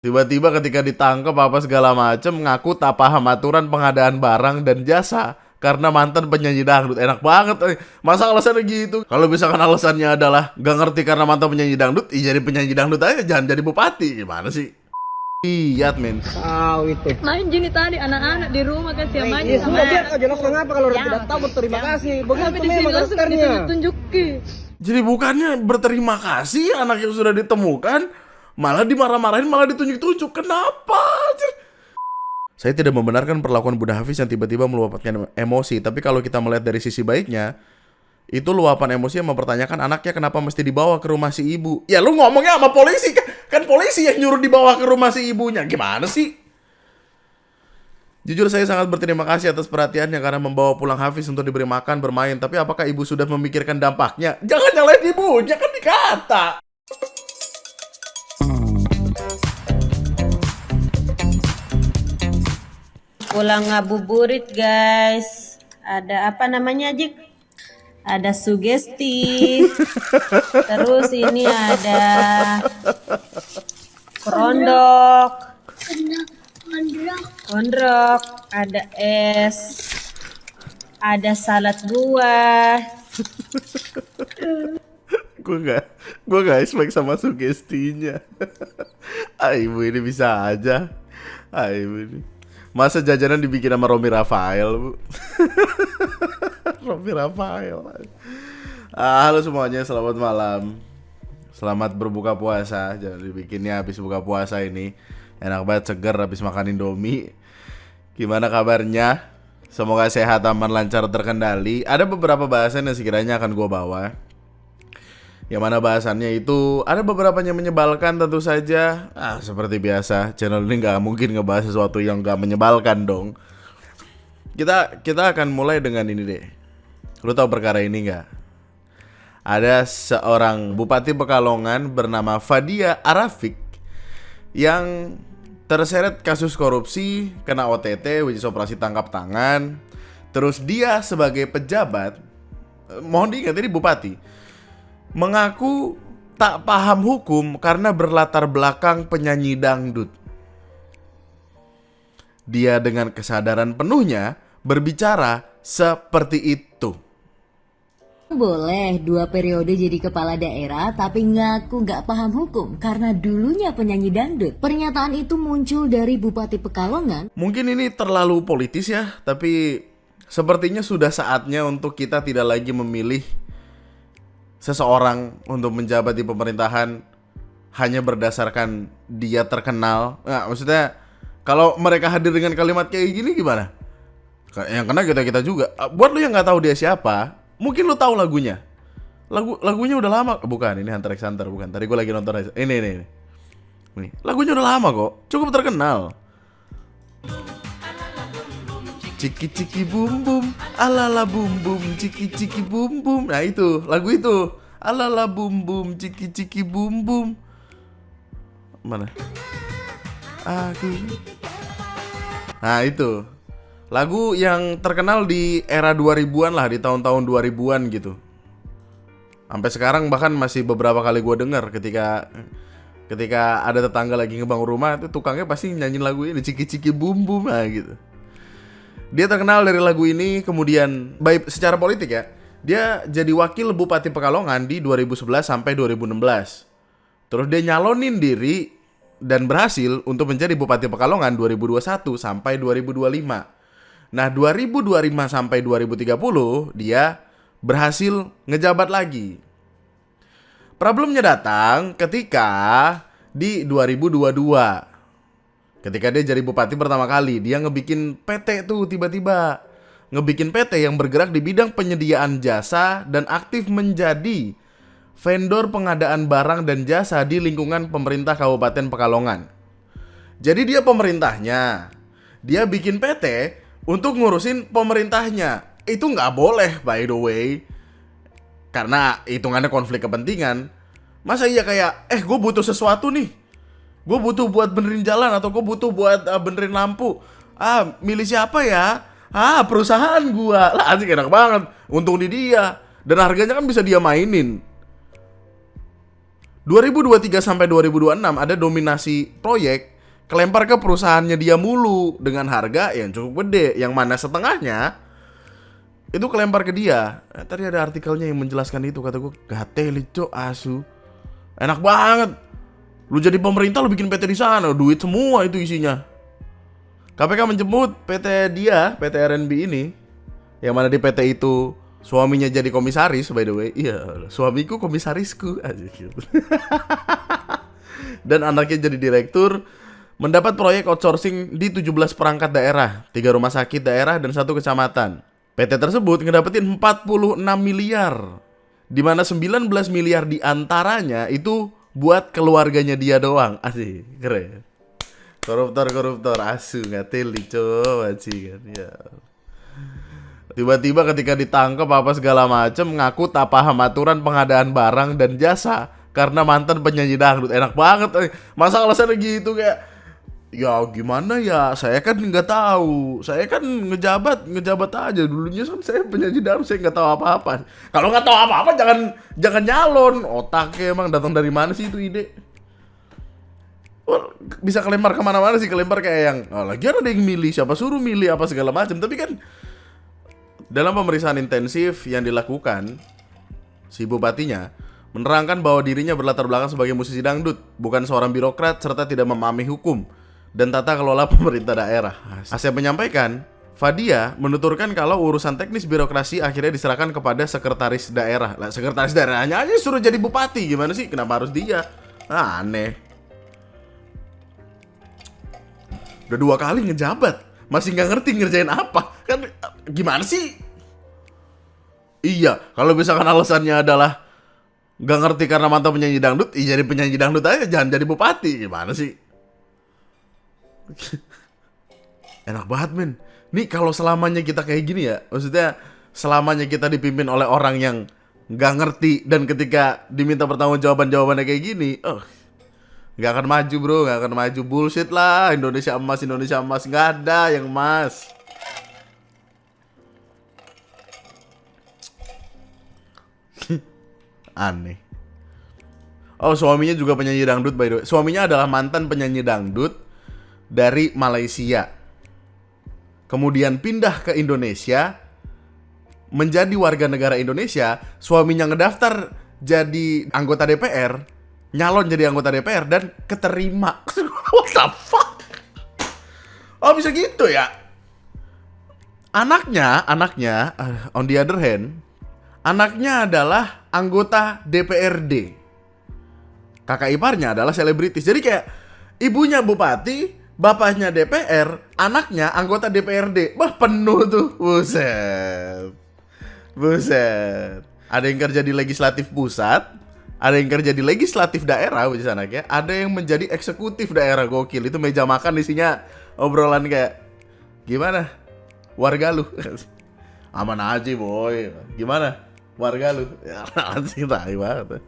Tiba-tiba ketika ditangkap apa segala macem, ngaku tak paham aturan pengadaan barang dan jasa karena mantan penyanyi dangdut. Enak banget. Masa alasannya gitu? Kalau misalkan alasannya adalah gak ngerti karena mantan penyanyi dangdut, jadi penyanyi dangdut aja, jangan jadi bupati. Gimana sih? Lihat men. Tahu itu. Main gini tadi anak-anak di rumah kasih main Iya, sama. sudah biar kau jelaskan apa kalau orang Ya, tidak tahu berterima ya. kasih. Tapi Begitu di sini memang langsung karakternya. ditunjuk-tunjukin. Jadi bukannya berterima kasih anak yang sudah ditemukan, malah dimarah-marahin, malah ditunjuk-tunjuk. Kenapa? Saya tidak membenarkan perlakuan Bunda Hafiz yang tiba-tiba meluapkan emosi, tapi kalau kita melihat dari sisi baiknya, itu luapan emosi yang mempertanyakan anaknya kenapa mesti dibawa ke rumah si ibu. Ya lu ngomongnya sama polisi, kan polisi yang nyuruh dibawa ke rumah si ibunya. Gimana sih? Jujur saya sangat berterima kasih atas perhatiannya karena membawa pulang Hafiz untuk diberi makan, bermain. Tapi apakah ibu sudah memikirkan dampaknya? Jangan nyalain ibunya, kan dikata. Pulang ngabuburit guys. Ada apa namanya Jik? Ada sugestif. Terus ini ada kerondok. Kondrok. Ada es. Ada salad buah. Gue gak expect sama sugestinya. Ibu ini bisa aja. Ibu ini. Masa jajanan dibikin sama Romi Rafael, Bu? Romi Rafael. Halo semuanya, selamat malam. Selamat berbuka puasa. Jangan dibikinnya habis buka puasa ini. Enak banget, seger habis makan Indomie. Gimana kabarnya? Semoga sehat, aman, lancar, terkendali. Ada beberapa bahasan yang sekiranya akan gue bawa. Yang mana bahasannya itu ada beberapa yang menyebalkan tentu saja. Seperti biasa, channel ini gak mungkin ngebahas sesuatu yang gak menyebalkan dong. Kita akan mulai dengan ini deh. Lu tahu perkara ini gak? Ada seorang Bupati Pekalongan bernama Fadia Arafik yang terseret kasus korupsi, kena OTT, which is operasi tangkap tangan. Terus dia sebagai pejabat, mohon diingat ini bupati, mengaku tak paham hukum karena berlatar belakang penyanyi dangdut. Dia dengan kesadaran penuhnya berbicara seperti itu. Boleh 2 periode jadi kepala daerah tapi ngaku nggak paham hukum karena dulunya penyanyi dangdut. Pernyataan itu muncul dari Bupati Pekalongan. Mungkin ini terlalu politis ya, tapi sepertinya sudah saatnya untuk kita tidak lagi memilih seseorang untuk menjabat di pemerintahan hanya berdasarkan dia terkenal. Nah, maksudnya kalau mereka hadir dengan kalimat kayak gini gimana? Yang kena kita juga. Buat lu yang nggak tahu dia siapa, mungkin lu tahu lagunya. Lagunya udah lama. Bukan, ini Hunter x Hunter, bukan. Tadi gue lagi nonton ini. Nih, lagunya udah lama kok. Cukup terkenal. Ciki ciki bum bum, alala bum bum, ciki ciki bum bum. Nah itu, lagu itu. Alala bum bum, ciki ciki bum bum. Mana? Aku. Nah itu. Lagu yang terkenal di era 2000-an lah, di tahun-tahun 2000-an gitu. Sampai sekarang bahkan masih beberapa kali gue denger ketika ada tetangga lagi ngebangun rumah, itu tukangnya pasti nyanyiin lagu ini, ciki ciki bum bum, nah gitu. Dia terkenal dari lagu ini, kemudian baik secara politik ya. Dia jadi wakil Bupati Pekalongan di 2011 sampai 2016. Terus dia nyalonin diri dan berhasil untuk menjadi Bupati Pekalongan 2021 sampai 2025. Nah, 2025 sampai 2030 dia berhasil ngejabat lagi. Problemnya datang ketika di 2022. Ketika dia jadi bupati pertama kali, dia ngebikin PT tuh tiba-tiba. Ngebikin PT yang bergerak di bidang penyediaan jasa dan aktif menjadi vendor pengadaan barang dan jasa di lingkungan pemerintah Kabupaten Pekalongan. Jadi dia pemerintahnya. Dia bikin PT untuk ngurusin pemerintahnya. Itu nggak boleh by the way. Karena hitungannya konflik kepentingan. Masa iya kayak, gue butuh sesuatu nih. Gue butuh buat benerin jalan atau gue butuh buat benerin lampu. Milih siapa ya? Perusahaan gue. Lah asik, enak banget. Untung di dia. Dan harganya kan bisa dia mainin. 2023 sampai 2026 ada dominasi proyek kelempar ke perusahaannya dia mulu dengan harga yang cukup gede, yang mana setengahnya itu kelempar ke dia. Tadi ada artikelnya yang menjelaskan itu, kata gue gateli cok asu. Enak banget. Lu jadi pemerintah lu bikin PT di sana, duit semua itu isinya. KPK menjemput PT dia, PT RNB ini, yang mana di PT itu suaminya jadi komisaris, by the way. Iya, suamiku komisarisku aja gitu. Dan anaknya jadi direktur. Mendapat proyek outsourcing di 17 perangkat daerah, 3 rumah sakit daerah dan 1 kecamatan. PT tersebut ngedapetin 46 miliar. Di mana 19 miliar diantaranya itu buat keluarganya dia doang. Asik, keren. Koruptor asu, ngateli coba sih kan ya. Tiba-tiba ketika ditangkap apa segala macem, ngaku tak paham aturan pengadaan barang dan jasa karena mantan penyanyi dangdut. Enak banget. Masa alasannya gitu kayak, ya gimana ya, saya kan nggak tahu, saya kan ngejabat aja dulunya kan saya penyanyi dangdut, saya nggak tahu apa-apa. Kalau nggak tahu apa-apa jangan nyalon. Otaknya emang datang dari mana sih itu ide? Bisa kelempar kemana-mana sih, kelempar kayak yang lagian ada yang milih, siapa suruh milih apa segala macam. Tapi kan dalam pemeriksaan intensif yang dilakukan, si bupatinya menerangkan bahwa dirinya berlatar belakang sebagai musisi dangdut, bukan seorang birokrat serta tidak memahami hukum dan tata kelola pemerintah daerah. Asep menyampaikan, Fadia menuturkan kalau urusan teknis birokrasi akhirnya diserahkan kepada sekretaris daerah. Lah sekretaris daerahnya aja suruh jadi bupati, gimana sih? Kenapa harus dia? Aneh. Udah 2 kali ngejabat, masih nggak ngerti ngerjain apa. Kan gimana sih? Iya, kalau misalkan alasannya adalah nggak ngerti karena mantan penyanyi dangdut, jadi penyanyi dangdut aja, jangan jadi bupati. Gimana sih? Enak banget men. Nih kalau selamanya kita kayak gini ya, maksudnya selamanya kita dipimpin oleh orang yang nggak ngerti dan ketika diminta pertanggungjawaban jawabannya kayak gini, nggak akan maju bro, nggak akan maju. Bullshit lah, Indonesia emas, nggak ada yang emas. Aneh. Oh, suaminya juga penyanyi dangdut by the way. Suaminya adalah mantan penyanyi dangdut dari Malaysia. Kemudian pindah ke Indonesia, menjadi warga negara Indonesia. Suaminya ngedaftar jadi anggota DPR, nyalon jadi anggota DPR dan keterima. What the fuck? Oh bisa gitu ya? Anaknya, on the other hand, anaknya adalah anggota DPRD. Kakak iparnya adalah selebritis. Jadi kayak ibunya bupati, bapaknya DPR, anaknya anggota DPRD. Wah penuh tuh. Buset. Ada yang kerja di legislatif pusat, ada yang kerja di legislatif daerah, which is anaknya. Ada yang menjadi eksekutif daerah, gokil. Itu meja makan isinya obrolan kayak, gimana warga lu? Aman aja boy. Gimana warga lu? Ya sih tai banget.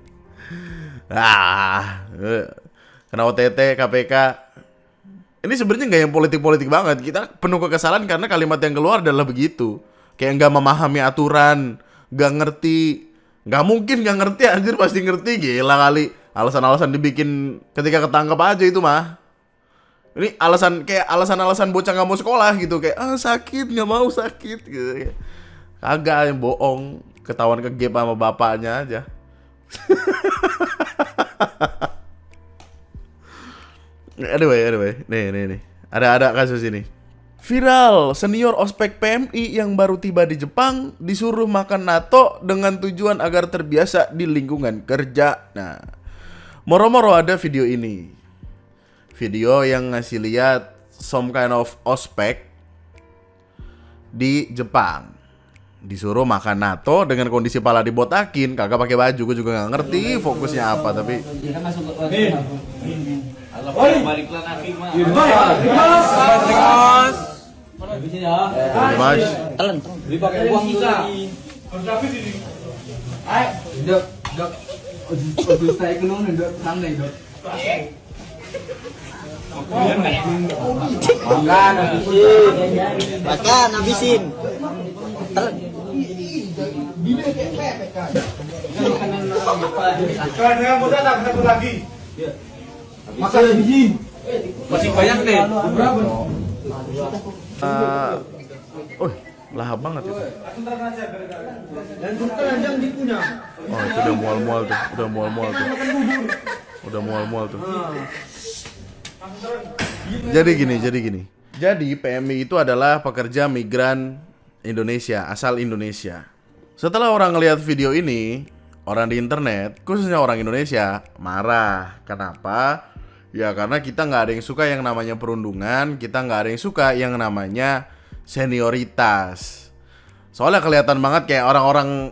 Kena OTT, KPK. Ini sebenarnya nggak yang politik-politik banget. Kita penuh kekesalan karena kalimat yang keluar adalah begitu. Kayak nggak memahami aturan, nggak ngerti. Nggak mungkin nggak ngerti, anjir pasti ngerti. Gila kali. Alasan-alasan dibikin ketika ketangkep aja itu mah. Ini alasan bocah nggak mau sekolah gitu. Kayak sakit, nggak mau sakit gitu. Kagak, yang bohong. Ketahuan kegep sama bapaknya aja. Anyway, nih. Ada kasus ini. Viral, senior ospek PMI yang baru tiba di Jepang disuruh makan natto dengan tujuan agar terbiasa di lingkungan kerja. Nah, moro-moro ada video ini. Video yang ngasih lihat some kind of ospek di Jepang. Disuruh makan natto dengan kondisi pala dibotakin, kagak pakai baju. Gue juga nggak ngerti fokusnya apa, tapi Mas, Beli pakai uang dulu lagi. Dok. Udah saya kenal nih, Dok. Santai, Dok. Makan, habisin. Telan. Kalau dengan mudah tak satu lagi. Makan biji. Masih banyak nih. Berapa? Lahap banget itu. Dan suka yang dipunya. Oh, itu udah mual-mual tuh. Udah mual-mual tuh. Jadi gini. Jadi PMI itu adalah pekerja migran Indonesia, asal Indonesia. Setelah orang ngelihat video ini, orang di internet, khususnya orang Indonesia, marah. Kenapa? Ya karena kita nggak ada yang suka yang namanya perundungan, kita nggak ada yang suka yang namanya senioritas. Soalnya kelihatan banget kayak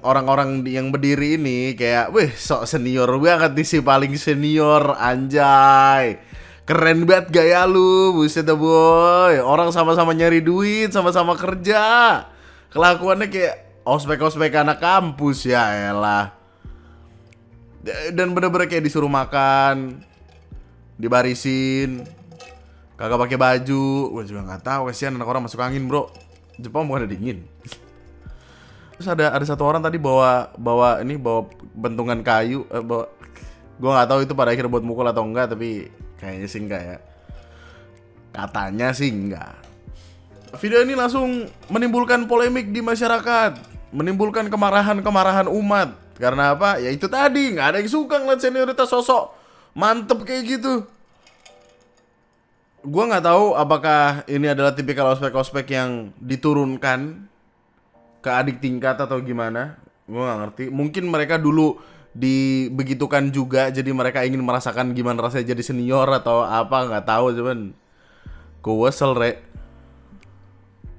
orang-orang yang berdiri ini kayak, wih sok senior banget nih, si paling senior, anjay. Keren banget gaya lu, buset dah boy. Orang sama-sama nyari duit, sama-sama kerja. Kelakuannya kayak ospek-ospek anak kampus, ya elah. Dan bener-bener kayak disuruh makan, dibarisin, kagak pakai baju. Gue juga nggak tahu, kasihan anak orang masuk angin bro. Jepang bukan ada dingin. Terus ada satu orang tadi bawa bentungan kayu. Gue nggak tahu itu pada akhirnya buat mukul atau enggak, tapi kayaknya sih enggak ya. Katanya sih enggak. Video ini langsung menimbulkan polemik di masyarakat, menimbulkan kemarahan umat. Karena apa? Ya itu tadi, nggak ada yang suka ngeliat senioritas sosok mantep kayak gitu. Gua nggak tahu apakah ini adalah tipikal ospek-ospek yang diturunkan ke adik tingkat atau gimana. Gua nggak ngerti. Mungkin mereka dulu dibegitukan juga, jadi mereka ingin merasakan gimana rasanya jadi senior atau apa, nggak tahu. Cuman gua kesel rek.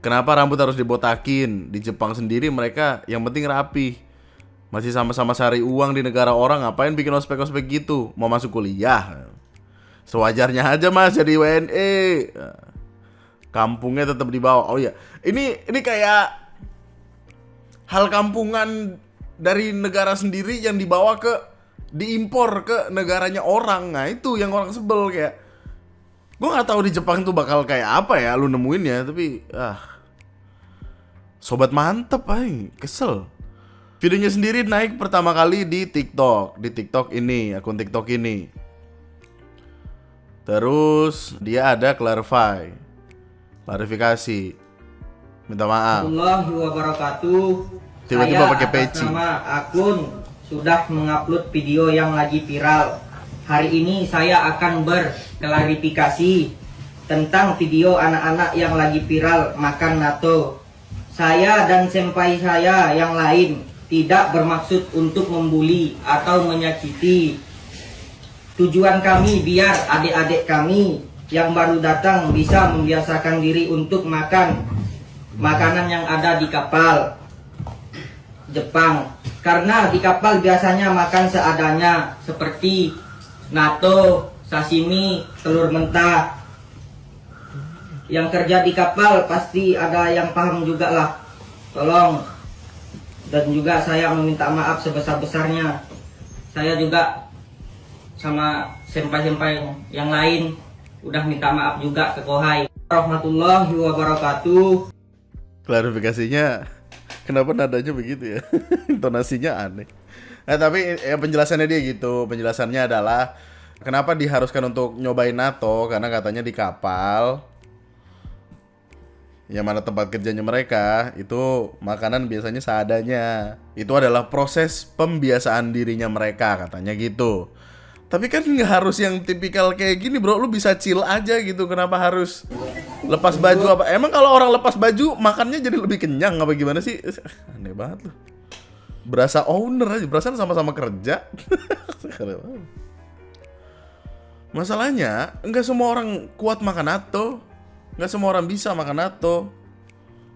Kenapa rambut harus dibotakin? Di Jepang sendiri mereka yang penting rapi. Masih sama-sama cari uang di negara orang, ngapain bikin ospek-ospek gitu? Mau masuk kuliah? Sewajarnya aja mas jadi WNE. Kampungnya tetap dibawa. Oh iya, ini kayak hal kampungan dari negara sendiri yang diimpor ke negaranya orang. Nah itu yang orang sebel kayak. Gue nggak tahu di Jepang tuh bakal kayak apa ya lu nemuinnya, tapi sobat mantep ay, kesel. Videonya sendiri naik pertama kali di TikTok, ini, akun TikTok ini. Terus dia ada klarifikasi, minta maaf. Warahmatullahi wabarakatuh. Tiba-tiba pakai peci. Saya atas nama akun sudah mengupload video yang lagi viral. Hari ini saya akan berklarifikasi tentang video anak-anak yang lagi viral makan natto. Saya dan senpai saya yang lain tidak bermaksud untuk membuli atau menyakiti. Tujuan kami biar adik-adik kami yang baru datang bisa membiasakan diri untuk makan makanan yang ada di kapal Jepang. Karena di kapal biasanya makan seadanya seperti natto, sashimi, telur mentah. Yang kerja di kapal pasti ada yang paham juga lah. Tolong. Dan juga saya meminta maaf sebesar-besarnya. Saya juga sama senpai-senpai yang lain udah minta maaf juga ke Kohai. Warahmatullahi wabarakatuh. Klarifikasinya kenapa nadanya begitu ya? Intonasinya aneh. Tapi ya penjelasannya dia gitu. Penjelasannya adalah kenapa diharuskan untuk nyobain natto, karena katanya di kapal yang mana tempat kerjanya mereka itu makanan biasanya seadanya. Itu adalah proses pembiasaan dirinya mereka, katanya gitu. Tapi kan nggak harus yang tipikal kayak gini bro. Lu bisa chill aja gitu. Kenapa harus lepas baju apa? Emang kalau orang lepas baju makannya jadi lebih kenyang apa gimana sih? Aneh banget lu. Berasa owner aja, berasa sama-sama kerja. Masalahnya nggak semua orang kuat makan natto. Nggak semua orang bisa makan natto.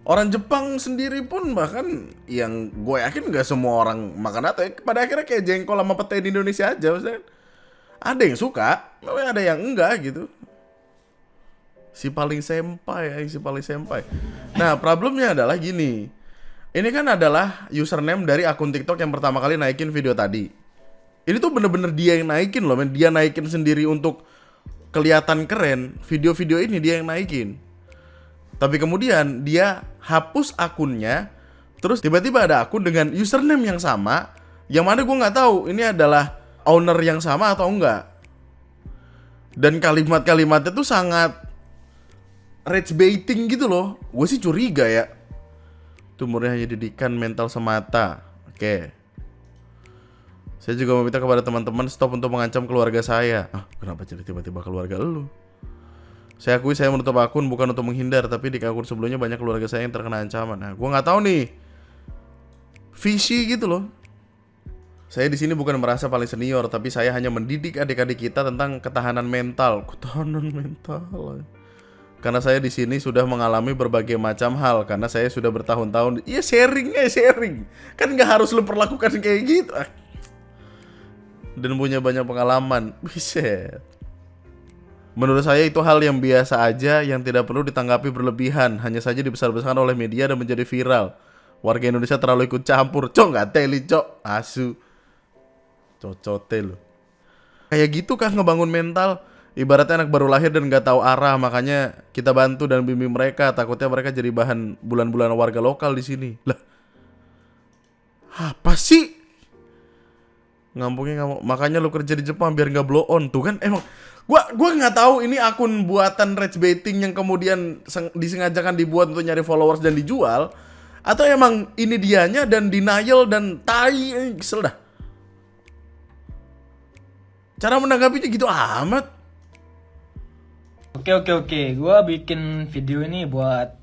Orang Jepang sendiri pun bahkan yang gue yakin nggak semua orang makan natto. Pada akhirnya kayak jengkol sama pete di Indonesia aja. Maksudnya ada yang suka, tapi ada yang enggak gitu. Si paling senpai. Nah problemnya adalah gini. Ini kan adalah username dari akun TikTok yang pertama kali naikin video tadi. Ini tuh bener-bener dia yang naikin loh men. Dia naikin sendiri untuk kelihatan keren. Video-video ini dia yang naikin. Tapi kemudian dia hapus akunnya. Terus tiba-tiba ada akun dengan username yang sama Yang mana gue nggak tahu ini adalah owner yang sama atau enggak. Dan kalimat-kalimatnya tuh sangat rage baiting gitu loh. Gue sih curiga ya. Tumornya hanya didikan mental semata. Oke. Saya juga meminta kepada teman-teman stop untuk mengancam keluarga saya. Kenapa jadi tiba-tiba keluarga lu? Saya akui saya menutup akun bukan untuk menghindar, tapi di akun sebelumnya banyak keluarga saya yang terkena ancaman. Nah, gue nggak tahu nih, visi gitu loh. Saya di sini bukan merasa paling senior, tapi saya hanya mendidik adik-adik kita tentang ketahanan mental. Ketahanan mental. Karena saya di sini sudah mengalami berbagai macam hal, karena saya sudah bertahun-tahun. Iya sharing. Kan nggak harus lu perlakukan kayak gitu. Dan punya banyak pengalaman. Buset. Menurut saya itu hal yang biasa aja yang tidak perlu ditanggapi berlebihan. Hanya saja dibesar-besarkan oleh media dan menjadi viral. Warga Indonesia terlalu ikut campur. Cok nggak teli cok. Asu. Cocote lu. Kayak gitu kah ngebangun mental? Ibaratnya anak baru lahir dan nggak tahu arah. Makanya kita bantu dan bimbing mereka. Takutnya mereka jadi bahan bulan-bulan warga lokal di sini. Lah. Apa sih? Ngampungnya nggak mau. Makanya lu kerja di Jepang biar nggak blow on. Tuh kan emang. Gua nggak tahu ini akun buatan rage baiting yang kemudian disengajakan dibuat untuk nyari followers dan dijual, atau emang ini dianya dan denial dan tai. Kesel dah. Cara menanggapinya gitu amat. Oke. Gua bikin video ini buat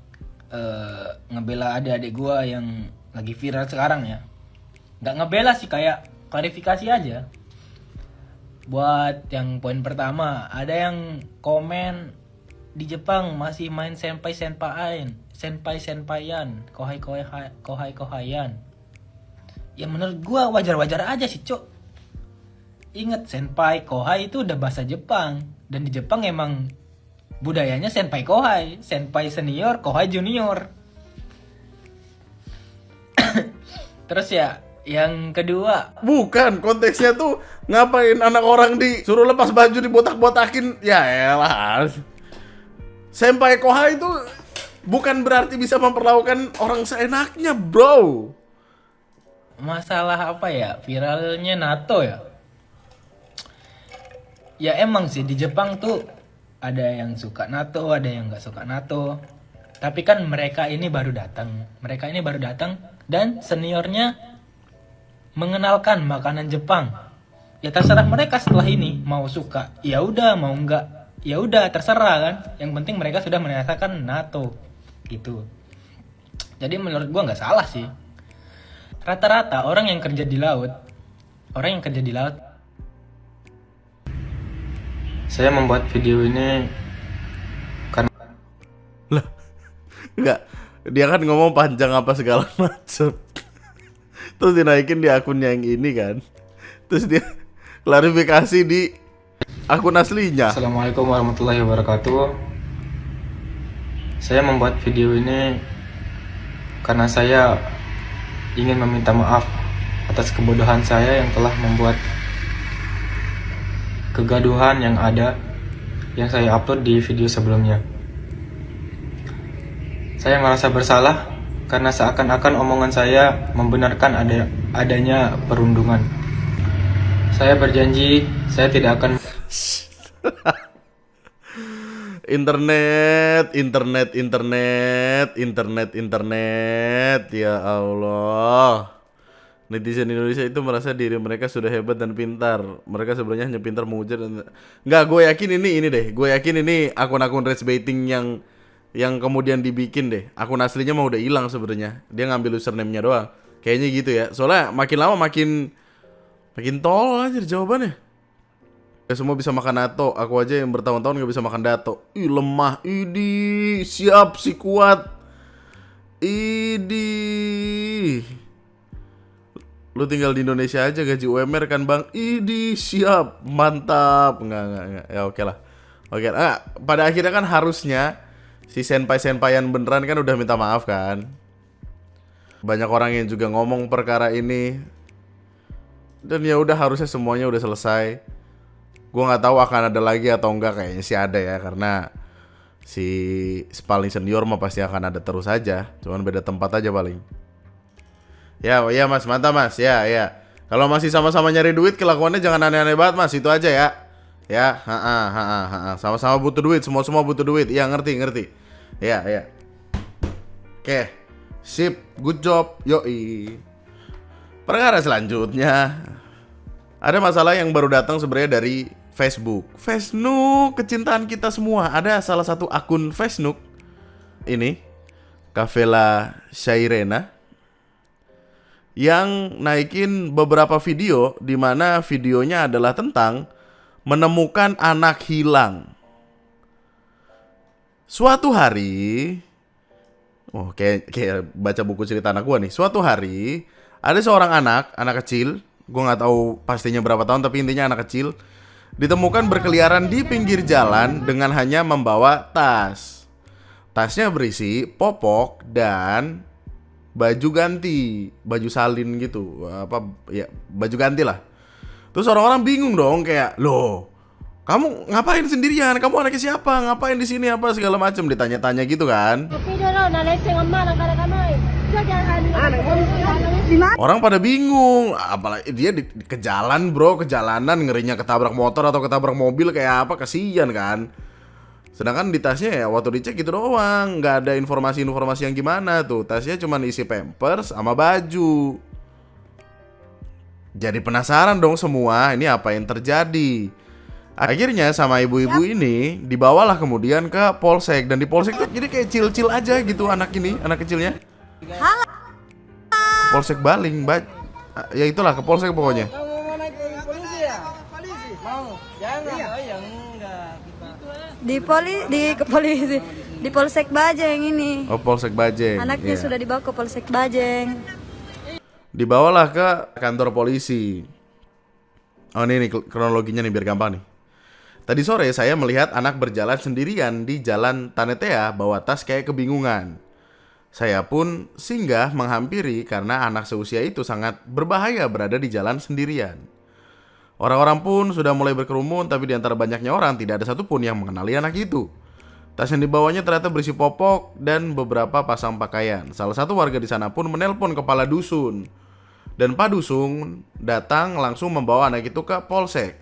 ngebela adik-adik gua yang lagi viral sekarang ya. Nggak ngebela sih, kayak klarifikasi aja. Buat yang poin pertama, ada yang komen di Jepang masih main senpai-senpaian, kohai-kohayan. Ya menurut gua wajar-wajar aja sih, Cok. Ingat, senpai, kohai itu udah bahasa Jepang. Dan di Jepang emang budayanya senpai kohai, senpai senior, kohai junior. Terus ya, yang kedua, Bukan, konteksnya tuh ngapain anak orang disuruh lepas baju dibotak-botakin. Ya elah. Senpai kohai itu bukan berarti bisa memperlakukan orang seenaknya, bro. masalah apa ya, viralnya NATO ya. Ya emang sih di Jepang tuh ada yang suka NATO, ada yang nggak suka NATO. Tapi kan mereka ini baru datang dan seniornya mengenalkan makanan Jepang. Ya terserah mereka setelah ini mau suka, ya udah, mau enggak, ya udah terserah kan. Yang penting mereka sudah merasakan NATO gitu. Jadi menurut gua nggak salah sih. Rata-rata orang yang kerja di laut, Saya membuat video ini karena Enggak, dia kan ngomong panjang apa segala macam. Terus dinaikin di akunnya yang ini kan. Terus dia klarifikasi di akun aslinya. Assalamualaikum warahmatullahi wabarakatuh. Saya membuat video ini karena saya ingin meminta maaf atas kebodohan saya yang telah membuat kegaduhan yang ada yang saya upload di video sebelumnya. Saya merasa bersalah karena seakan-akan omongan saya membenarkan adanya perundungan. Saya berjanji saya tidak akan internet, ya Allah. Netizen Indonesia itu merasa diri mereka sudah hebat dan pintar. Mereka sebenarnya hanya pintar mengujar dan... Nggak, gue yakin ini deh. Gue yakin ini akun-akun rage baiting yang kemudian dibikin deh. Akun aslinya mah udah hilang sebenarnya. Dia ngambil username-nya doang. Kayaknya gitu ya. Soalnya makin lama makin tolol aja jawabannya. Ya semua bisa makan NATO. Aku aja yang bertahun-tahun gak bisa makan dato. Ih lemah. Idi siap si kuat. Idi. Lu tinggal di Indonesia aja gaji UMR kan bang. Idi siap. Mantap. Enggak. Ya oke lah. Oke. Pada akhirnya kan harusnya si senpai-senpaian beneran kan udah minta maaf kan. Banyak orang yang juga ngomong perkara ini. Dan ya udah harusnya semuanya udah selesai. Gue nggak tahu akan ada lagi atau enggak, kayaknya sih ada ya, karena si paling senior mah pasti akan ada terus aja. Cuman beda tempat aja paling. Ya mas, mantap mas. Ya. Kalau masih sama-sama nyari duit, kelakuannya jangan aneh-aneh banget mas. Itu aja ya. Ya, sama-sama butuh duit, semua butuh duit. Iya ngerti. Ya. Oke, sip, good job, yoi. Perkara selanjutnya, ada masalah yang baru datang sebenarnya dari Facebook. Facebook, kecintaan kita semua. Ada salah satu akun Facebook ini, Kavela Shairena, yang naikin beberapa video di mana videonya adalah tentang menemukan anak hilang. Suatu hari, kayak baca buku cerita anak gua nih. Suatu hari ada seorang anak kecil, gua nggak tahu pastinya berapa tahun, tapi intinya anak kecil ditemukan berkeliaran di pinggir jalan dengan hanya membawa tas. Tasnya berisi popok dan baju ganti, baju salin gitu, baju ganti lah. Terus orang-orang bingung dong, kayak, loh, kamu ngapain sendirian? Kamu anaknya siapa? Ngapain di sini apa segala macam, ditanya-tanya gitu kan? Orang pada bingung, apalagi dia ke jalan bro, ke jalanan, ngerinya ketabrak motor atau ketabrak mobil kayak apa, kasihan kan. Sedangkan di tasnya ya waktu dicek gitu doang, nggak ada informasi-informasi yang gimana tuh. Tasnya cuma isi pampers sama baju. Jadi penasaran dong semua, ini apa yang terjadi. Akhirnya sama ibu-ibu ini dibawalah kemudian ke polsek. Dan di polsek tuh jadi kayak chill-chill aja gitu anak kecilnya. Ke polsek Baling, ya itulah ke polsek pokoknya. Di polisi di Polsek Bajeng ini. Oh, Polsek Bajeng. Anaknya sudah dibawa ke Polsek Bajeng. Dibawalah ke kantor polisi. Oh ini kronologinya nih biar gampang nih. Tadi sore saya melihat anak berjalan sendirian di jalan Tanetea bawa tas kayak kebingungan. Saya pun singgah menghampiri karena anak seusia itu sangat berbahaya berada di jalan sendirian. Orang-orang pun sudah mulai berkerumun, tapi di antara banyaknya orang tidak ada satupun yang mengenali anak itu. Tas yang dibawanya ternyata berisi popok dan beberapa pasang pakaian. Salah satu warga di sana pun menelpon kepala dusun. Dan Pak Dusun datang langsung membawa anak itu ke polsek.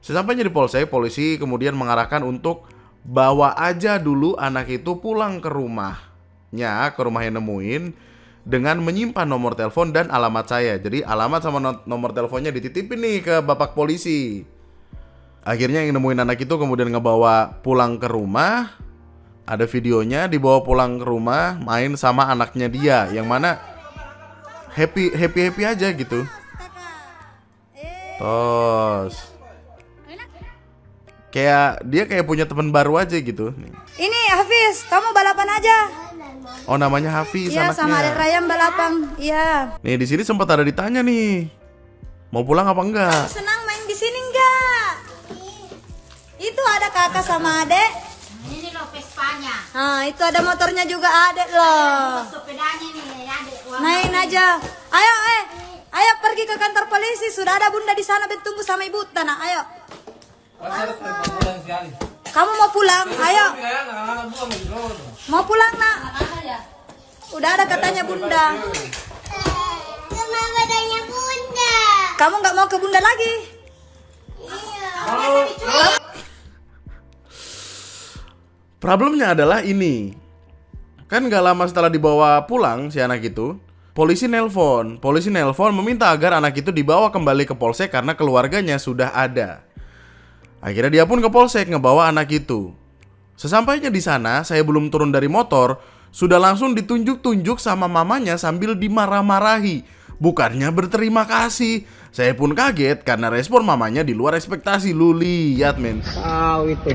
Sesampainya di polsek, polisi kemudian mengarahkan untuk bawa aja dulu anak itu pulang ke rumahnya, ke rumah yang nemuin, dengan menyimpan nomor telepon dan alamat saya. Jadi alamat sama nomor teleponnya dititipin nih ke bapak polisi. Akhirnya yang nemuin anak itu kemudian ngebawa pulang ke rumah. Ada videonya dibawa pulang ke rumah, main sama anaknya dia, yang mana happy aja gitu. Terus dia kayak punya teman baru aja gitu. Ini Hafiz, kamu balapan aja. Oh namanya Hafiz Iya, anaknya. sama Adek Rayyan balapan. Iya. Nih di sini sempat ada ditanya nih, mau pulang apa enggak? Senang main di sini enggak? Itu ada kakak sama adek. Ini loh Vespanya. Nah, itu ada motornya juga adek loh. Sepedanya nih adek. Main aja. Ayo pergi ke kantor polisi. Sudah ada bunda di sana bertunggu sama ibu tanah. Ayo. Kamu mau pulang? Ayo. Mau pulang nak? Udah ada katanya bunda. Kenapa tanya bunda? Kamu nggak mau ke bunda lagi? Problemnya adalah ini. Kan gak lama setelah dibawa pulang si anak itu, polisi nelpon meminta agar anak itu dibawa kembali ke polsek karena keluarganya sudah ada. Akhirnya dia pun ke polsek ngebawa anak itu. Sesampainya di sana, saya belum turun dari motor, sudah langsung ditunjuk-tunjuk sama mamanya sambil dimarah-marahi. Bukannya berterima kasih. Saya pun kaget karena respon mamanya di luar ekspektasi. Lu lihat men.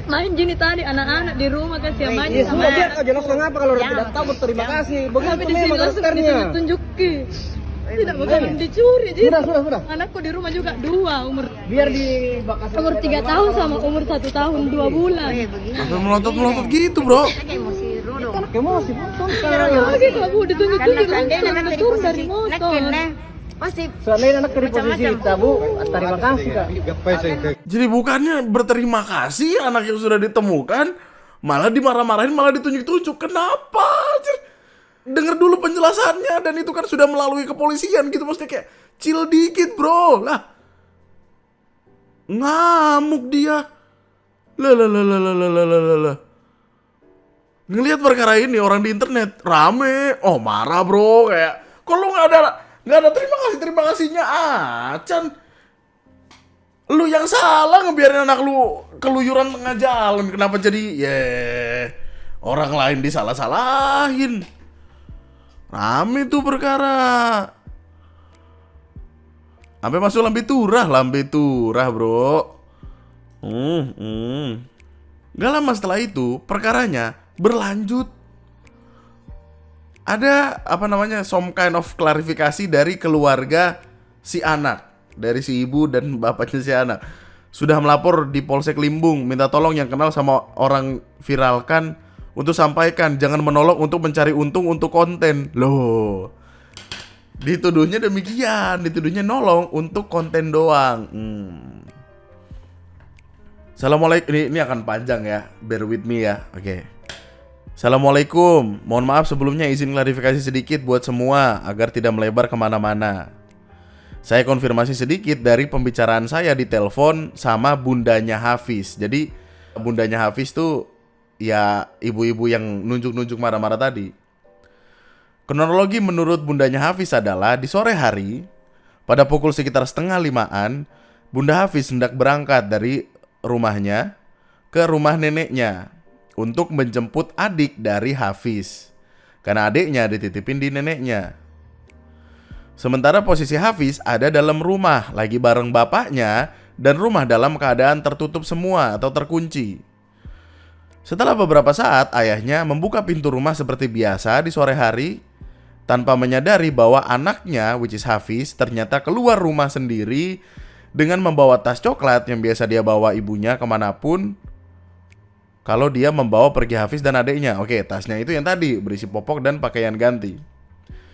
Main gini tadi anak-anak di rumah kasih main sama. Jelas mengapa kalau tidak tahu berterima kasih. Tapi di sini langsung ditunjuk-tunjuki. Tidak bakalan dicuri. Sudah. Anakku di rumah juga 2 umur. Biar di Bakas. Umur 3 tahun sama umur 1 tahun 2 bulan. Sampai melotot-melotot gitu bro. Emosi betul. Lagi kamu ditunjuk-tunjuk langsung turun dari motor. Soalnya anak dari posisi tabu, terima kasih kak. Jadi bukannya berterima kasih anak yang sudah ditemukan, malah dimarah-marahin, malah ditunjuk-tunjuk. Kenapa? Dengar dulu penjelasannya. Dan itu kan sudah melalui kepolisian gitu. Maksudnya kayak Chill dikit bro. Lah, ngamuk dia. Lah. Ngelihat perkara ini orang di internet rame. Oh marah bro. Kayak kok lu nggak ada terima kasihnya acan. Lu yang salah ngebiarin anak lu keluyuran tengah jalan. Kenapa jadi orang lain disalah-salahin. Rame tuh perkara. Sampai masuk lambe turah bro. Gak lama setelah itu perkaranya berlanjut. Ada some kind of klarifikasi dari keluarga si anak, dari si ibu dan bapaknya si anak. Sudah melapor di Polsek Limbung, minta tolong yang kenal sama orang viralkan untuk sampaikan jangan menolong untuk mencari untung untuk konten. Loh, dituduhnya demikian, dituduhnya nolong untuk konten doang. Assalamualaikum, ini akan panjang ya, bear with me ya. Oke. Assalamualaikum, mohon maaf sebelumnya izin klarifikasi sedikit buat semua agar tidak melebar kemana-mana. Saya konfirmasi sedikit dari pembicaraan saya di telepon sama bundanya Hafiz. Jadi bundanya Hafiz tuh ya ibu-ibu yang nunjuk-nunjuk marah-marah tadi. Kronologi menurut bundanya Hafiz adalah di sore hari pada pukul sekitar 4:30-an, Bunda Hafiz hendak berangkat dari rumahnya ke rumah neneknya untuk menjemput adik dari Hafiz, karena adiknya dititipin di neneknya. Sementara posisi Hafiz ada dalam rumah lagi bareng bapaknya dan rumah dalam keadaan tertutup semua atau terkunci. Setelah beberapa saat ayahnya membuka pintu rumah seperti biasa di sore hari tanpa menyadari bahwa anaknya which is Hafiz ternyata keluar rumah sendiri dengan membawa tas coklat yang biasa dia bawa ibunya kemanapun kalau dia membawa pergi Hafiz dan adiknya. Oke, tasnya itu yang tadi berisi popok dan pakaian ganti.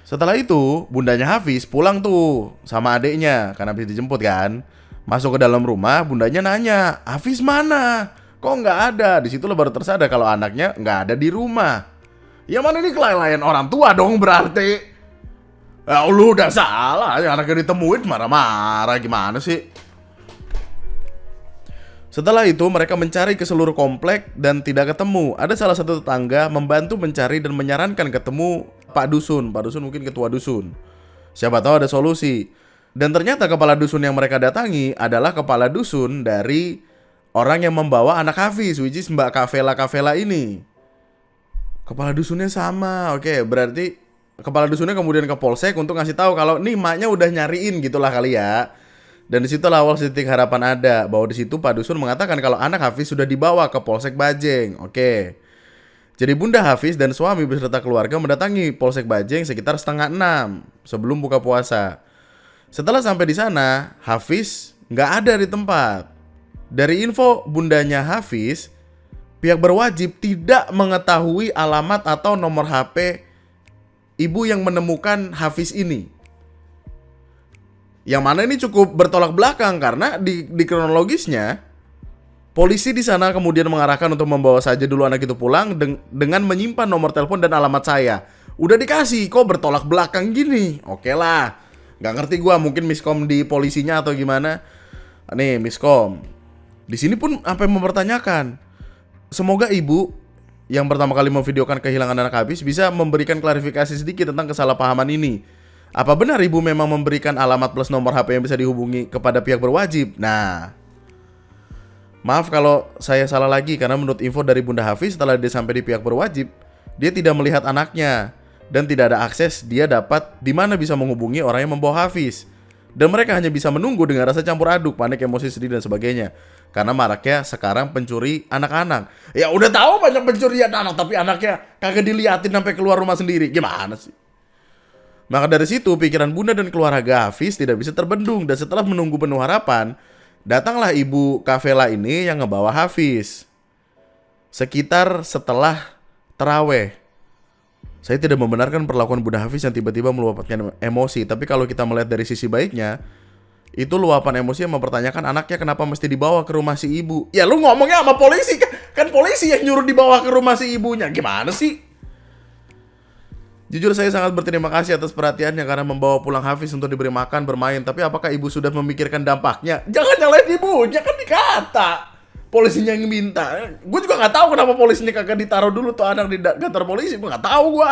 Setelah itu, bundanya Hafiz pulang tuh sama adiknya karena habis dijemput kan. Masuk ke dalam rumah, bundanya nanya, Hafiz mana? Kok nggak ada? Di situ lo baru tersadar kalau anaknya nggak ada di rumah. Ya mana ini kelalaian orang tua dong berarti. Ya lu udah salah, anaknya ditemuin marah-marah gimana sih? Setelah itu mereka mencari ke seluruh komplek dan tidak ketemu. Ada salah satu tetangga membantu mencari dan menyarankan ketemu Pak Dusun. Pak Dusun mungkin ketua dusun. Siapa tahu ada solusi. Dan ternyata kepala dusun yang mereka datangi adalah kepala dusun dari orang yang membawa anak Hafiz, which is Mbak Kavela ini. Kepala dusunnya sama. Oke, berarti kepala dusunnya kemudian ke polsek untuk ngasih tahu kalau nih maknya udah nyariin gitulah kali ya. Dan disitulah awal titik harapan ada, bahwa di situ Pak Dusun mengatakan kalau anak Hafiz sudah dibawa ke Polsek Bajeng. Oke. Jadi Bunda Hafiz dan suami beserta keluarga mendatangi Polsek Bajeng sekitar 5:30 sebelum buka puasa. Setelah sampai di sana, Hafiz nggak ada di tempat. Dari info bundanya Hafiz, pihak berwajib tidak mengetahui alamat atau nomor HP ibu yang menemukan Hafiz ini. Yang mana ini cukup bertolak belakang karena di kronologisnya polisi di sana kemudian mengarahkan untuk membawa saja dulu anak itu pulang dengan menyimpan nomor telepon dan alamat saya. Udah dikasih, kok bertolak belakang gini? Oke lah, nggak ngerti gua, mungkin miskom di polisinya atau gimana. Nih miskom. Di sini pun sampai mempertanyakan. Semoga ibu yang pertama kali memvideokan kehilangan anak Hafiz bisa memberikan klarifikasi sedikit tentang kesalahpahaman ini. Apa benar ibu memang memberikan alamat plus nomor HP yang bisa dihubungi kepada pihak berwajib? Nah, maaf kalau saya salah lagi karena menurut info dari Bunda Hafiz setelah dia sampai di pihak berwajib, dia tidak melihat anaknya dan tidak ada akses dia dapat di mana bisa menghubungi orang yang membawa Hafiz. Dan mereka hanya bisa menunggu dengan rasa campur aduk, panik, emosi, sedih dan sebagainya. Karena maraknya sekarang pencuri anak-anak. Ya udah tahu banyak pencurian anak tapi anaknya kagak diliatin sampai keluar rumah sendiri. Gimana sih? Maka dari situ pikiran Bunda dan keluarga Hafiz tidak bisa terbendung. Dan setelah menunggu penuh harapan, datanglah ibu Kavela ini yang ngebawa Hafiz. Sekitar setelah terawih. Saya tidak membenarkan perlakuan Bunda Hafiz yang tiba-tiba meluapkan emosi. Tapi kalau kita melihat dari sisi baiknya, itu luapan emosi yang mempertanyakan anaknya kenapa mesti dibawa ke rumah si ibu. Ya lu ngomongnya sama polisi, kan polisi yang nyuruh dibawa ke rumah si ibunya. Gimana sih? Jujur saya sangat berterima kasih atas perhatiannya karena membawa pulang Hafiz untuk diberi makan, bermain. Tapi apakah ibu sudah memikirkan dampaknya? Jangan nyalain ibunya, kan dikata polisinya yang minta. Gue juga nggak tahu kenapa polisinya kagak ditaruh dulu tuh anak di kantor polisi. Gue nggak tahu gue.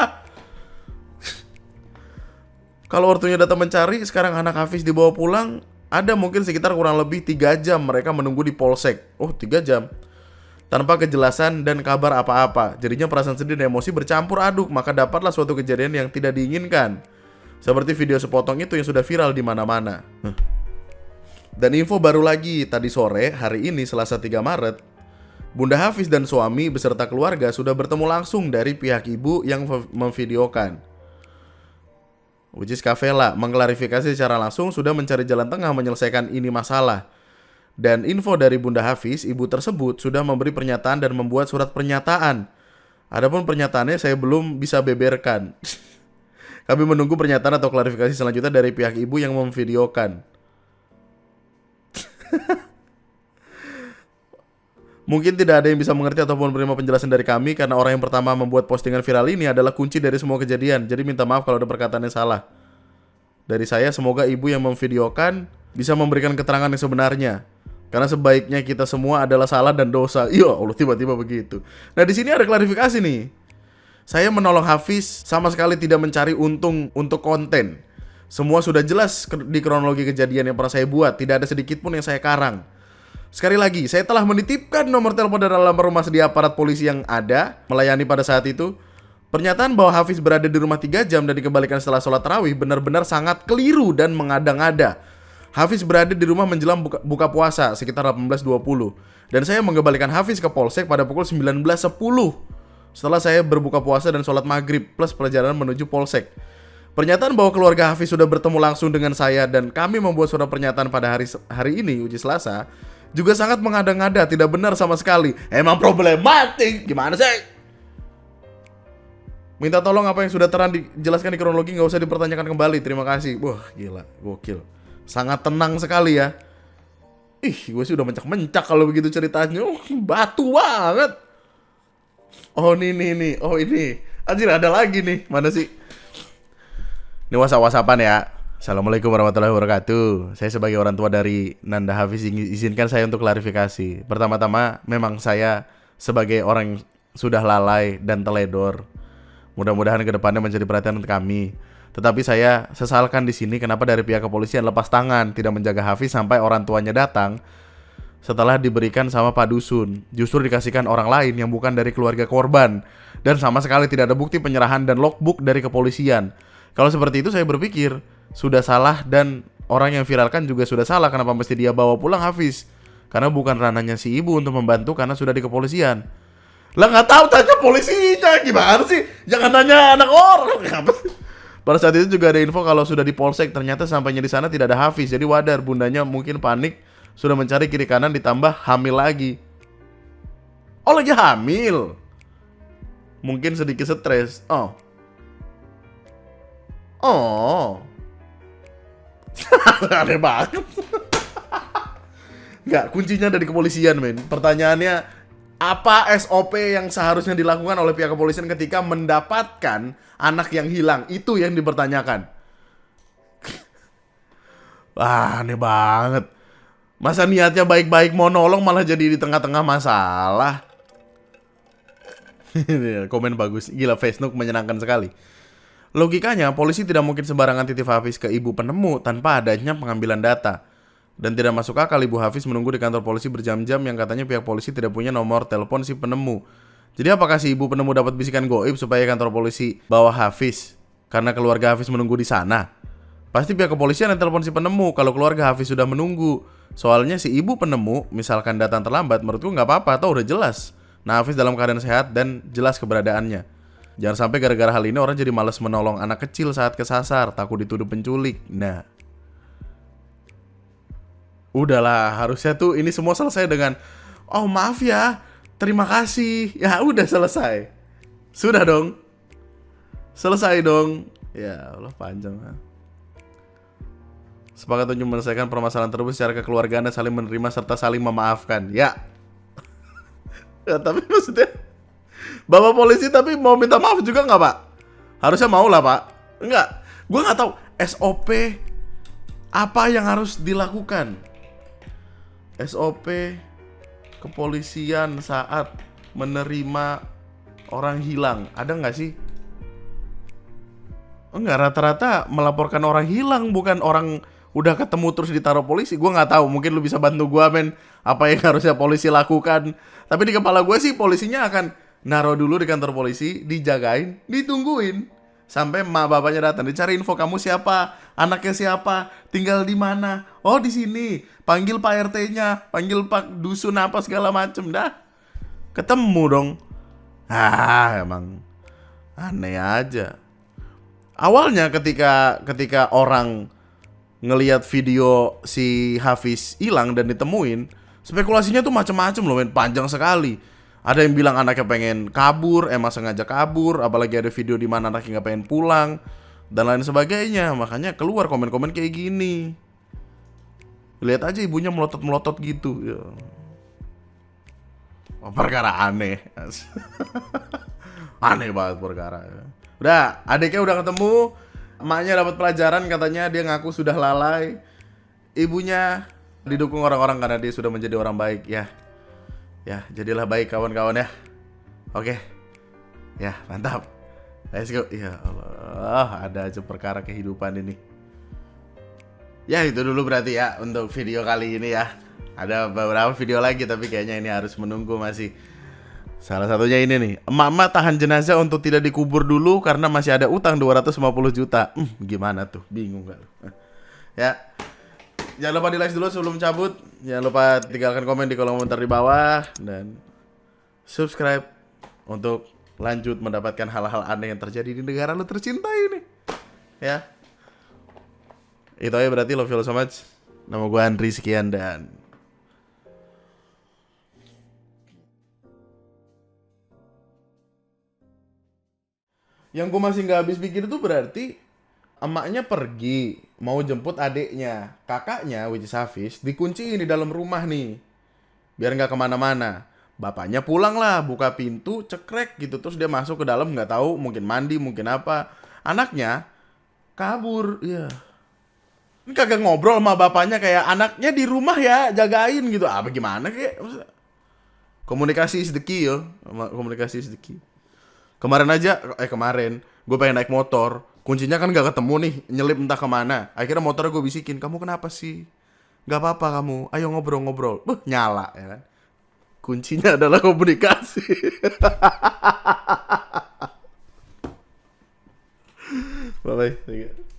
Kalau ortunya datang mencari, sekarang anak Hafiz dibawa pulang. Ada mungkin sekitar kurang lebih 3 jam mereka menunggu di polsek. Oh, 3 jam. Tanpa kejelasan dan kabar apa-apa. Jadinya perasaan sedih dan emosi bercampur aduk. Maka dapatlah suatu kejadian yang tidak diinginkan. Seperti video sepotong itu yang sudah viral di mana-mana. Dan info baru lagi, tadi sore, hari ini Selasa 3 Maret, Bunda Hafiz dan suami beserta keluarga sudah bertemu langsung dari pihak ibu yang memvideokan. Which is Kavela mengklarifikasi secara langsung sudah mencari jalan tengah menyelesaikan ini masalah. Dan info dari Bunda Hafiz, ibu tersebut sudah memberi pernyataan dan membuat surat pernyataan. Adapun pernyataannya saya belum bisa beberkan. Kami menunggu pernyataan atau klarifikasi selanjutnya dari pihak ibu yang memvideokan. Mungkin tidak ada yang bisa mengerti ataupun menerima penjelasan dari kami karena orang yang pertama membuat postingan viral ini adalah kunci dari semua kejadian. Jadi minta maaf kalau ada perkataan yang salah. Dari saya, semoga ibu yang memvideokan bisa memberikan keterangan yang sebenarnya. Karena sebaiknya kita semua adalah salah dan dosa. Iya, Allah, tiba-tiba begitu. Nah, di sini ada klarifikasi nih. Saya menolong Hafiz sama sekali tidak mencari untung untuk konten. Semua sudah jelas di kronologi kejadian yang pernah saya buat. Tidak ada sedikit pun yang saya karang. Sekali lagi, saya telah menitipkan nomor telepon dan alamat rumah sedia aparat polisi yang ada melayani pada saat itu. Pernyataan bahwa Hafiz berada di rumah 3 jam dan dikembalikan setelah sholat tarawih benar-benar sangat keliru dan mengada-ngada. Hafiz berada di rumah menjelang buka puasa sekitar 18.20. Dan saya mengembalikan Hafiz ke polsek pada pukul 19.10. Setelah saya berbuka puasa dan sholat maghrib plus perjalanan menuju polsek. Pernyataan bahwa keluarga Hafiz sudah bertemu langsung dengan saya dan kami membuat surat pernyataan pada hari ini, uji Selasa, juga sangat mengada-ngada, tidak benar sama sekali. Emang problematik, gimana sih? Minta tolong apa yang sudah terang dijelaskan di kronologi, nggak usah dipertanyakan kembali. Terima kasih. Wah, gila, gokil. Sangat tenang sekali ya. Ih, gue sih udah mencak-mencak kalau begitu ceritanya. Batu banget. Oh, nih. Oh, ini. Anjir, ada lagi nih. Mana sih? Ini WhatsApp-WhatsAppan ya. Assalamualaikum warahmatullahi wabarakatuh. Saya sebagai orang tua dari Nanda Hafiz izinkan saya untuk klarifikasi. Pertama-tama, memang saya sebagai orang yang sudah lalai dan teledor. Mudah-mudahan kedepannya menjadi perhatian untuk kami. Tetapi saya sesalkan di sini kenapa dari pihak kepolisian lepas tangan, tidak menjaga Hafiz sampai orang tuanya datang setelah diberikan sama Pak Dusun. Justru dikasihkan orang lain yang bukan dari keluarga korban. Dan sama sekali tidak ada bukti penyerahan dan logbook dari kepolisian. Kalau seperti itu saya berpikir sudah salah dan orang yang viralkan juga sudah salah. Kenapa mesti dia bawa pulang Hafiz? Karena bukan ranahnya si ibu untuk membantu karena sudah di kepolisian. Lah nggak tahu, tanya polisinya gimana sih? Jangan nanya anak orang. Pada saat itu juga ada info kalau sudah di polsek. Ternyata sampainya di sana tidak ada Hafiz. Jadi wajar, bundanya mungkin panik, sudah mencari kiri kanan, ditambah hamil lagi. Oh, lagi hamil. Mungkin sedikit stres. Oh. Aneh banget. Nggak, kuncinya ada di kepolisian, men. Pertanyaannya, apa SOP yang seharusnya dilakukan oleh pihak kepolisian ketika mendapatkan anak yang hilang? Itu yang dipertanyakan. Wah, aneh banget. Masa niatnya baik-baik mau nolong malah jadi di tengah-tengah masalah. Komen bagus. Gila, Facebook menyenangkan sekali. Logikanya, polisi tidak mungkin sembarangan titip Hafiz ke ibu penemu tanpa adanya pengambilan data. Dan tidak masuk akal ibu Hafiz menunggu di kantor polisi berjam-jam yang katanya pihak polisi tidak punya nomor telepon si penemu. Jadi apakah si ibu penemu dapat bisikan goib supaya kantor polisi bawa Hafiz? Karena keluarga Hafiz menunggu di sana. Pasti pihak kepolisian yang telepon si penemu kalau keluarga Hafiz sudah menunggu. Soalnya si ibu penemu misalkan datang terlambat, menurutku nggak apa-apa atau udah jelas. Nah, Hafiz dalam keadaan sehat dan jelas keberadaannya. Jangan sampai gara-gara hal ini orang jadi malas menolong anak kecil saat kesasar, takut dituduh penculik. Nah, udahlah, harusnya tuh ini semua selesai dengan oh maaf ya, terima kasih. Ya udah selesai. Sudah dong. Selesai dong. Ya Allah, panjang. Sepakat untuk menyelesaikan permasalahan tersebut secara kekeluargaan dan saling menerima serta saling memaafkan. Ya. Ya, tapi maksudnya Bapak polisi tapi mau minta maaf juga nggak, Pak? Harusnya mau lah Pak. Enggak, gue nggak tahu SOP apa yang harus dilakukan. SOP kepolisian saat menerima orang hilang, ada nggak sih? Enggak, rata-rata melaporkan orang hilang, bukan orang udah ketemu terus ditaruh polisi. Gue nggak tahu, mungkin lu bisa bantu gue men, apa yang harusnya polisi lakukan. Tapi di kepala gue sih polisinya akan naruh dulu di kantor polisi, dijagain, ditungguin sampai emak bapaknya datang, dicari info kamu siapa, anaknya siapa, tinggal di mana. Oh di sini, panggil Pak RT-nya, panggil Pak Dusun apa segala macem dah. Ketemu dong. Emang aneh aja. Awalnya ketika orang ngelihat video si Hafiz hilang dan ditemuin, spekulasinya tuh macam-macam loh men, panjang sekali. Ada yang bilang anaknya pengen kabur, emang sengaja kabur, apalagi ada video di mana anaknya nggak pengen pulang dan lain sebagainya. Makanya keluar komen-komen kayak gini. Lihat aja ibunya melotot-melotot gitu. Ya. Perkara aneh. Aneh banget perkara. Udah, adiknya udah ketemu, emaknya dapat pelajaran, katanya dia ngaku sudah lalai. Ibunya didukung orang-orang karena dia sudah menjadi orang baik ya. Ya, jadilah baik kawan-kawan ya. Oke. Ya, mantap. Let's go. Ya Allah, ada aja perkara kehidupan ini. Ya, itu dulu berarti ya untuk video kali ini ya. Ada beberapa video lagi tapi kayaknya ini harus menunggu masih. Salah satunya ini nih, emak-emak tahan jenazah untuk tidak dikubur dulu karena masih ada utang 250 juta. Gimana tuh? Bingung gak lu? Ya. Jangan lupa di like dulu sebelum cabut. Jangan lupa tinggalkan komen di kolom komentar di bawah dan subscribe untuk lanjut mendapatkan hal-hal aneh yang terjadi di negara lu tercinta ini. Ya. Itu aja berarti, love you so much. Nama gue Andri, sekian dan yang gue masih nggak habis pikir itu berarti emaknya pergi mau jemput adiknya, kakaknya which is Hafiz dikunciin di dalam rumah nih biar nggak kemana-mana. Bapaknya pulang lah, buka pintu, cekrek gitu, terus dia masuk ke dalam, nggak tahu mungkin mandi mungkin apa. Anaknya kabur, ya. Ini kagak ngobrol sama bapaknya kayak anaknya di rumah ya, jagain gitu. Apa gimana kayak? Komunikasi is the key yo, komunikasi is the key. Kemarin gue pengen naik motor, kuncinya kan gak ketemu nih, nyelip entah kemana. Akhirnya motornya gue bisikin, kamu kenapa sih? Gak apa-apa kamu, ayo ngobrol-ngobrol. Nyala ya kan. Kuncinya adalah komunikasi. Bye-bye.